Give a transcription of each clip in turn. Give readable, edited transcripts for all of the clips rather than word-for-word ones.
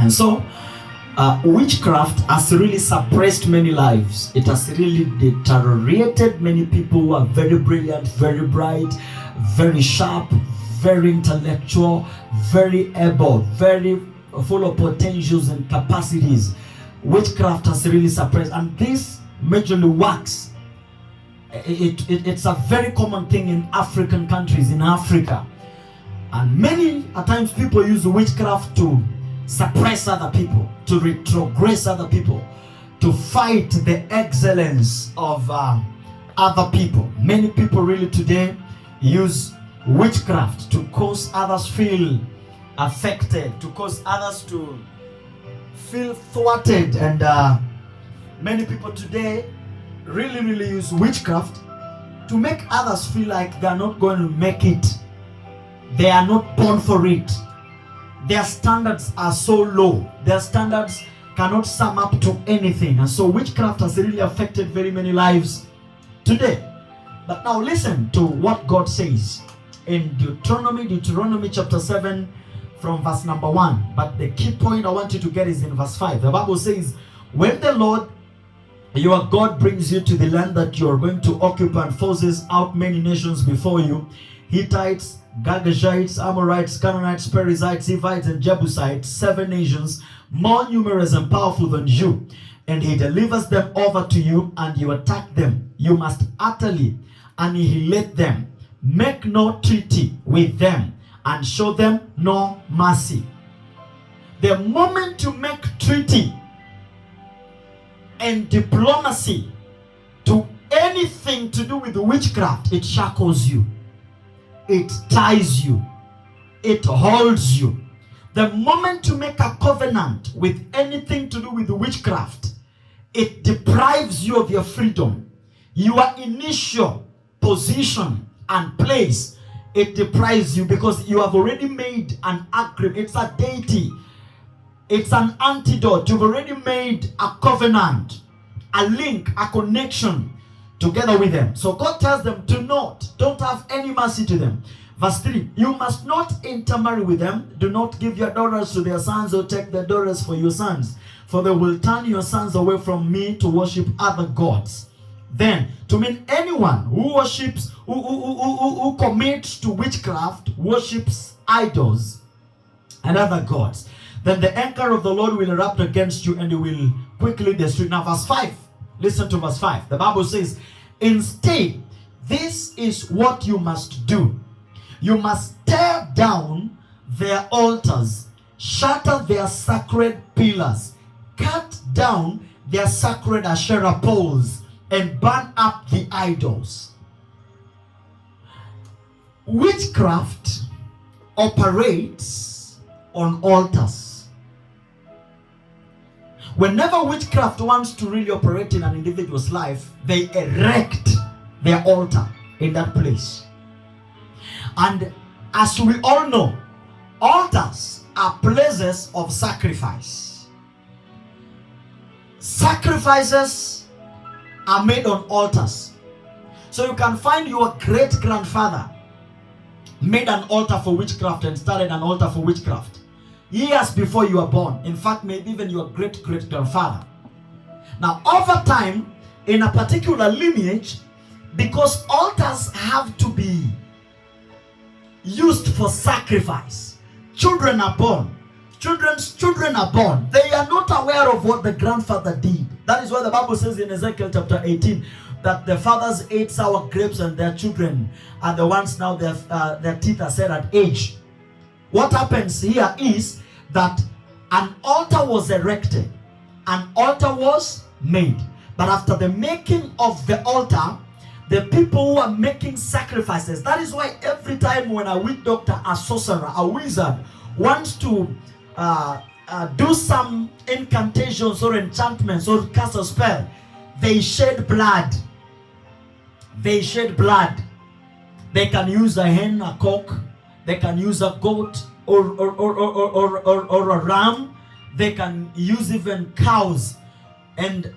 And so, witchcraft has really suppressed many lives. It has really deteriorated many people who are very brilliant, very bright, very sharp, very intellectual, very able, very full of potentials and capacities. Witchcraft has really suppressed, and this majorly works. It's a very common thing in African countries, in Africa. And many a times people use witchcraft to suppress other people, to retrogress other people, to fight the excellence of other people. Many people really today use witchcraft to cause others feel affected, to cause others to feel thwarted, and many people today really use witchcraft to make others feel like they are not going to make it. They are not born for it. Their standards are so low. Their standards cannot sum up to anything. And so witchcraft has really affected very many lives today. But now listen to what God says in Deuteronomy chapter 7 from verse number 1. But the key point I want you to get is in verse 5. The Bible says, when the Lord your God brings you to the land that you are going to occupy and forces out many nations before you, Hittites, Girgashites, Amorites, Canaanites, Perizzites, Hivites, and Jebusites, 7 nations, more numerous and powerful than you. And he delivers them over to you, and you attack them. You must utterly annihilate them. Make no treaty with them, and show them no mercy. The moment you make treaty and diplomacy to anything to do with witchcraft, it shackles you. It ties you. It holds you. The moment you make a covenant with anything to do with witchcraft, it deprives you of your freedom. Your initial position and place, it deprives you, because you have already made an agreement. It's a deity. It's an antidote. You've already made a covenant, a link, a connection together with them. So God tells them to don't have any mercy to them. Verse 3, you must not intermarry with them. Do not give your daughters to their sons, or take their daughters for your sons, for they will turn your sons away from me to worship other gods. Then, to mean anyone who worships, who commits to witchcraft, worships idols and other gods, then the anger of the Lord will erupt against you, and you will quickly destroy. Now verse 5, listen to verse 5. The Bible says, instead, this is what you must do. You must tear down their altars, shatter their sacred pillars, cut down their sacred Asherah poles, and burn up the idols. Witchcraft operates on altars. Whenever witchcraft wants to really operate in an individual's life, they erect their altar in that place. And as we all know, altars are places of sacrifice. Sacrifices are made on altars. So you can find your great-grandfather made an altar for witchcraft and started an altar for witchcraft years before you were born. In fact, maybe even your great-great-grandfather. Now, over time, in a particular lineage, because altars have to be used for sacrifice, children are born. Children's children are born. They are not aware of what the grandfather did. That is why the Bible says in Ezekiel chapter 18 that the fathers ate sour grapes and their children are the ones now their teeth are set at age. What happens here is that an altar was erected, an altar was made. But after the making of the altar, the people who are making sacrifices, that is why every time when a witch doctor, a sorcerer, a wizard wants to do some incantations or enchantments or cast a spell, they shed blood. They shed blood. They can use a hen, a cock. They can use a goat or a ram. They can use even cows. And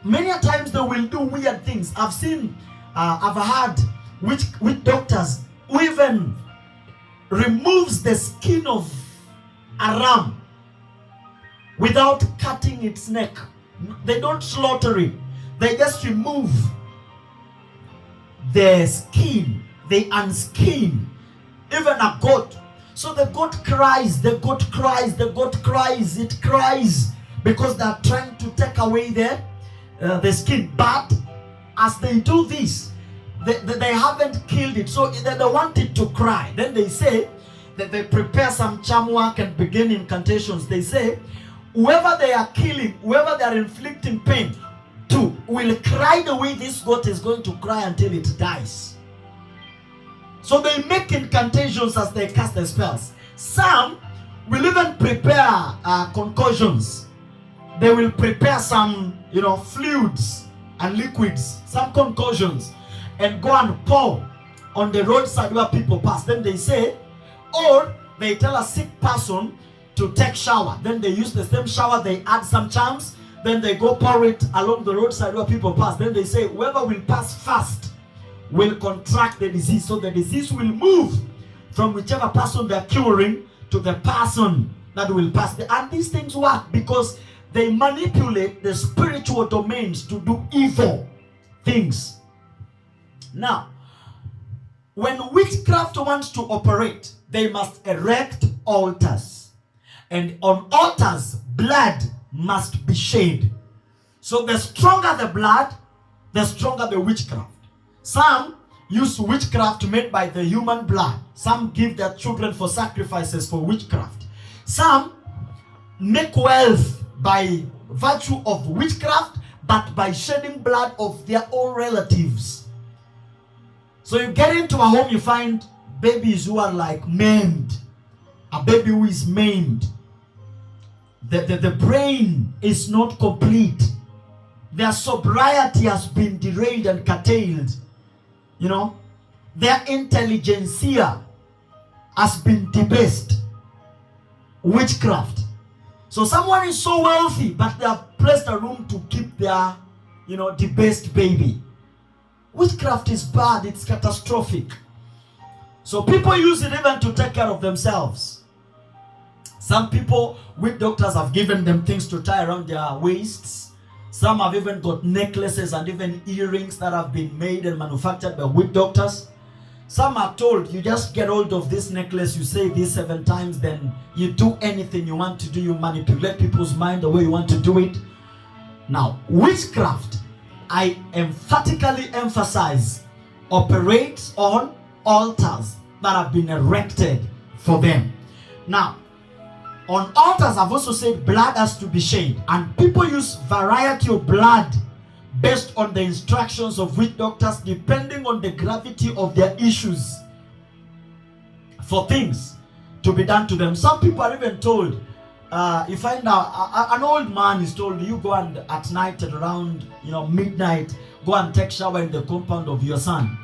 many a times they will do weird things. I've heard witch doctors who even removes the skin of a ram without cutting its neck. They don't slaughter it. They just remove the skin. They unskin. Even a goat. So the goat cries, the goat cries, the goat cries, it cries because they are trying to take away the skin. But as they do this, they haven't killed it. So they want it to cry. Then they say that they prepare some charm work and begin incantations. They say, whoever they are killing, whoever they are inflicting pain to, will cry the way this goat is going to cry until it dies. So they make incantations as they cast the spells. Some will even prepare concoctions. They will prepare some, fluids and liquids, some concoctions, and go and pour on the roadside where people pass. Then they say, or they tell a sick person to take shower. Then they use the same shower, they add some charms, then they go pour it along the roadside where people pass. Then they say, whoever will pass first will contract the disease. So the disease will move from whichever person they're curing to the person that will pass. And these things work because they manipulate the spiritual domains to do evil things. Now, when witchcraft wants to operate, they must erect altars. And on altars, blood must be shed. So the stronger the blood, the stronger the witchcraft. Some use witchcraft made by the human blood. Some give their children for sacrifices for witchcraft. Some make wealth by virtue of witchcraft, but by shedding blood of their own relatives. So you get into a home, you find babies who are like maimed. A baby who is maimed. The brain is not complete. Their sobriety has been derailed and curtailed. Their intelligentsia has been debased. Witchcraft. So someone is so wealthy, but they have placed a room to keep their, debased baby. Witchcraft is bad, it's catastrophic. So people use it even to take care of themselves. Some people, witch doctors have given them things to tie around their waists. Some have even got necklaces and even earrings that have been made and manufactured by witch doctors. Some are told, you just get hold of this necklace, you say this 7 times, then you do anything you want to do. You manipulate people's mind the way you want to do it. Now, witchcraft, I emphatically emphasize, operates on altars that have been erected for them. Now, on altars, I've also said blood has to be shed. And people use variety of blood based on the instructions of witch doctors, depending on the gravity of their issues, for things to be done to them. Some people are even told, you find out an old man is told, you go and at night at around midnight, go and take shower in the compound of your son.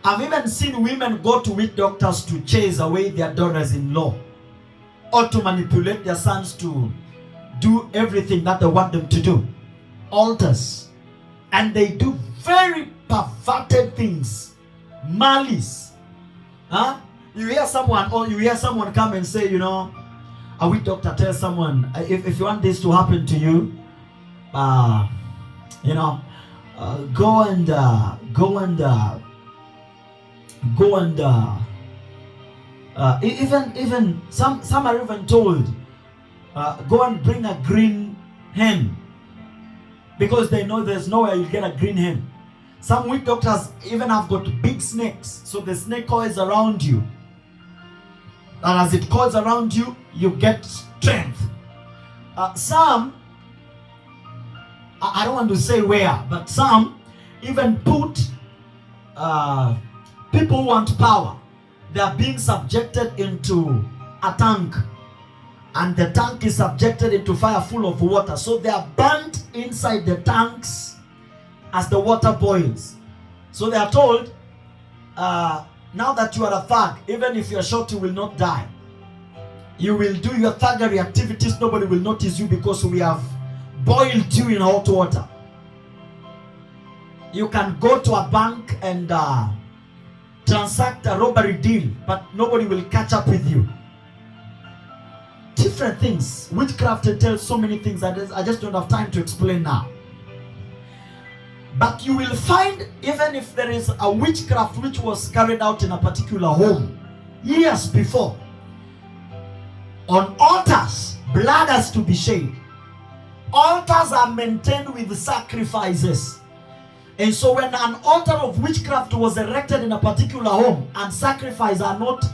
I've even seen women go to witch doctors to chase away their daughters-in-law, or to manipulate their sons to do everything that they want them to do. Altars. And they do very perverted things. Malice. You hear someone come and say, a witch doctor tells someone, if you want this to happen to you, even some are even told, go and bring a green hen, because they know there's nowhere you get a green hen. Some witch doctors even have got big snakes, so the snake coils around you, and as it coils around you, you get strength. Some, I don't want to say where, but some even put people who want power. They are being subjected into a tank, and the tank is subjected into fire full of water. So they are burnt inside the tanks as the water boils. So they are told, now that you are a thug, even if you are shot, you will not die. You will do your thuggery activities, nobody will notice you, because we have boiled you in hot water. You can go to a bank and transact a robbery deal, but nobody will catch up with you. different things. Witchcraft entails so many things that I just don't have time to explain now. But you will find, even if there is a witchcraft which was carried out in a particular home years before, on altars, blood has to be shed. Altars are maintained with sacrifices. And so when an altar of witchcraft was erected in a particular home and sacrifices are not